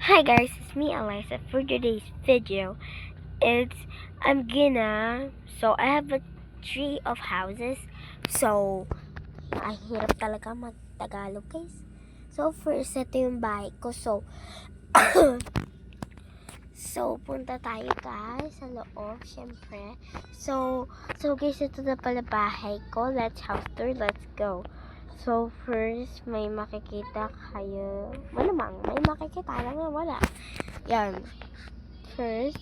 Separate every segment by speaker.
Speaker 1: Hi guys, it's me Eliza. For today's video, I have a tree of houses. So, ay hirap talaga mag-Tagalog guys. So, first, ito yung bahay ko. So, punta tayo guys sa loob, syempre. So guys, ito na pala bahay ko. Let's house tour, let's go. So, first, may makikita kayo. Malamang, may makikita lang na wala. Yan. First,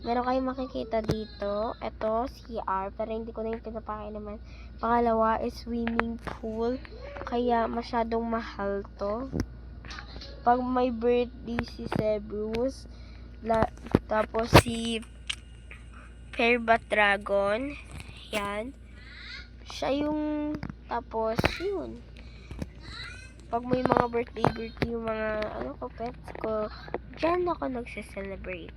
Speaker 1: meron kayong makikita dito. Ito, CR. Pero hindi ko na yung pinapakay naman. Pangalawa is swimming pool. Kaya masyadong mahal to. Pag may birthday si Cebrus, tapos si Fairbat Dragon, yan. Siya yung, tapos yun. Pag may mga birthday yung mga pets ko, dyan ako nagse-celebrate.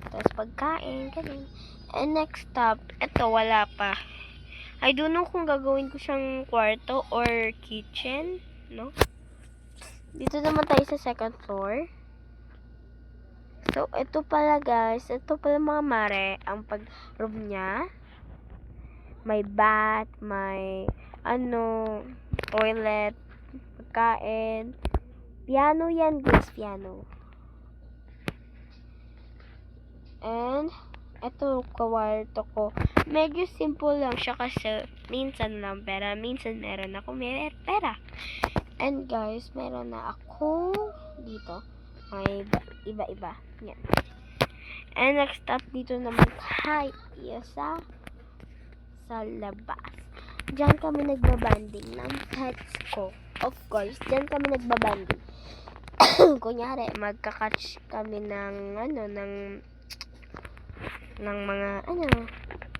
Speaker 1: Tapos pagkain, ganun. And next stop, eto wala pa. I don't know kung gagawin ko siyang kwarto or kitchen, no? Dito naman tayo sa second floor. So, ito pala guys, ito pala mga mare, ang pag-room niya. May bath, may toilet, pagkain. Piano yan guys, piano. And, eto kwarto ko. Medyo simple lang siya kasi minsan lang pera, minsan meron ako pera. And guys, meron na ako dito. May iba-iba. Yan. And next stop dito naman tayo sa labas. Diyan kami nagbabanding ng pets ko. Of course, diyan kami nagbabanding. Kunyari, magka-catch kami ng mga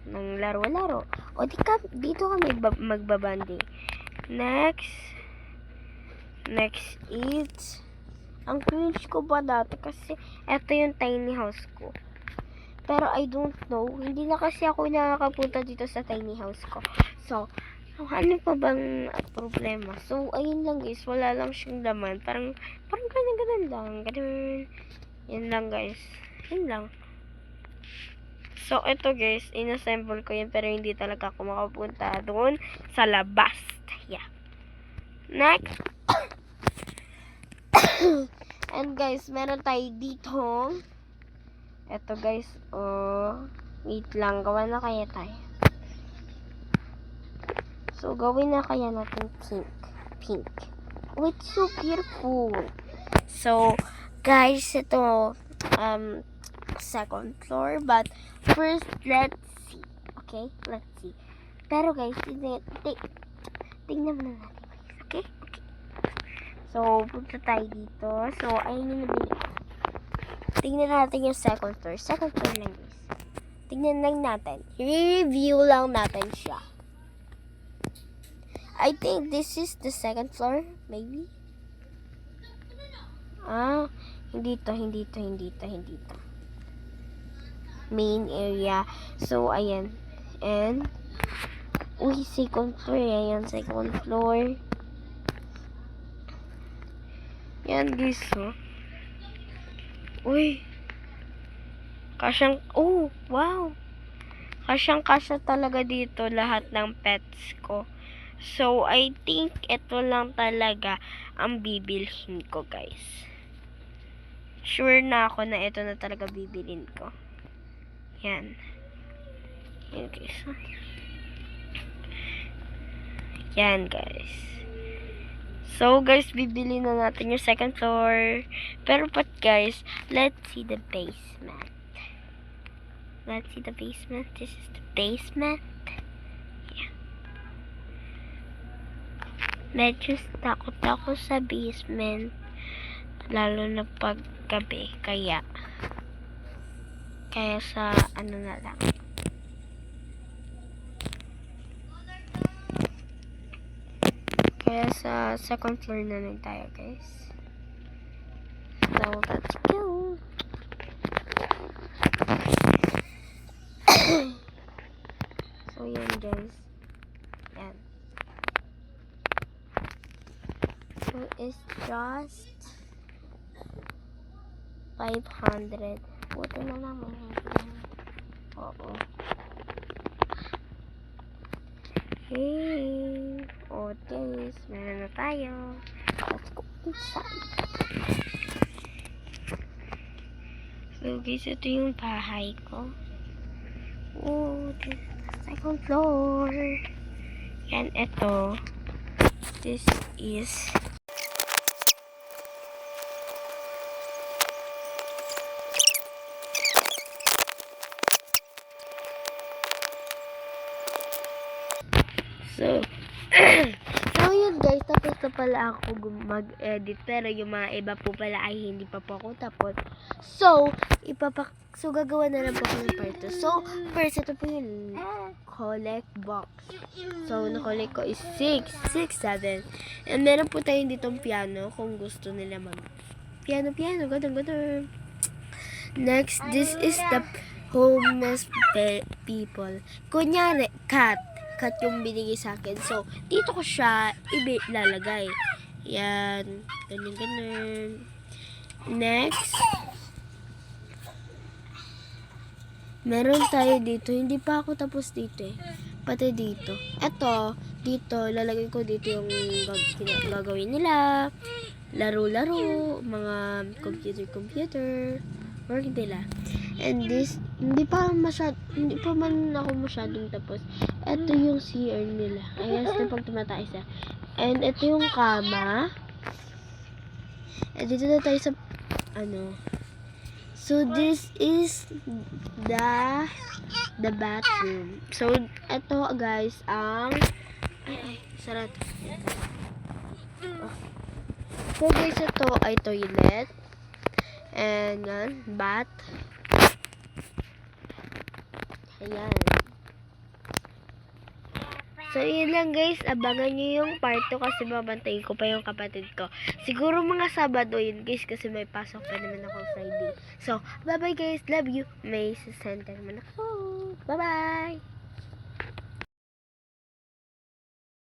Speaker 1: ng laro-laro. O dito kami magbabanding. Next is ang cringe ko ba dati kasi eto yung tiny house ko. Pero I don't know, hindi na kasi ako nakakapunta dito sa tiny house ko. So ano pa bang problema? So ayun lang guys, wala lang siyang laman. Parang ganun lang. Ganun. Yan lang guys. Yan lang. So ito guys, inassemble ko yan pero hindi talaga ako makapunta doon sa labas. Yeah. Next. And guys, meron tayo dito. Eto guys, wait lang, gawa na kaya tayo. So, gawin na kaya natin pink. Oh, it's so beautiful. So, guys, ito, second floor, but first, let's see. Okay, let's see. Pero guys, tingnan mo na natin. Okay? So, punta tayo dito. So, ayun yung nabili ko. Tingnan natin yung second floor. Second floor lang guys. Tingnan lang natin. Review lang natin siya. I think this is the second floor. Maybe. Hindi to. Main area. So, ayan. And, second floor. Ayan, second floor. Yan guys, wow. Kasyang-kasya talaga dito lahat ng pets ko. So, I think ito lang talaga ang bibilhin ko, guys. Sure na ako na ito na talaga bibilhin ko. Yan. Yan, guys. Yan, guys. So, guys, bibili na natin yung second floor. Pero, guys, let's see the basement. This is the basement. Yeah. Medyo takot ako sa basement. Lalo na pag gabi. Kaya sa na lang. Kaya sa second floor na lang tayo, guys. So, let's go. So, yan, guys. Yan. So, it's just 500. Buti na naman. Oo. Hey! O, guys, meron na tayo. Let's go inside. So, guys, ito yung bahay ko. Oh, this is the second floor. And ito, this is so yun guys, tapos na pala ako mag-edit, pero yung mga iba po pala ay hindi pa po ako tapos. So gagawa na lang po ako ng part 2. So, first, ito po yung collect box. So, na-collect ko is 6, 7. And meron po tayong ditong piano kung gusto nila mag piano, ganun. Next, this is the homeless people. Kunyari, cat yung binigay sa akin. So, dito ko siya ilalagay. Yan. Ganyan. Next, meron tayo dito. Hindi pa ako tapos dito eh. Pati dito. Eto, dito, lalagay ko dito yung gagawin nila. Laro-laro. Mga computer. Work nila. And this, hindi pa man ako masyadong tapos. Ito yung CR nila. Ayan, na pag tumataas na. And ito yung kama. And dito na tayo sa, So, this is the bathroom. So, ito guys, sarat. So, guys, ito ay toilet. And yan, bath. Ayan. So, yun lang guys. Abangan nyo yung part 2 kasi babantayin ko pa yung kapatid ko. Siguro mga Sabado yun guys kasi may pasok pa naman ako Friday. So, bye-bye guys. Love you. May sasend naman ako. Bye-bye.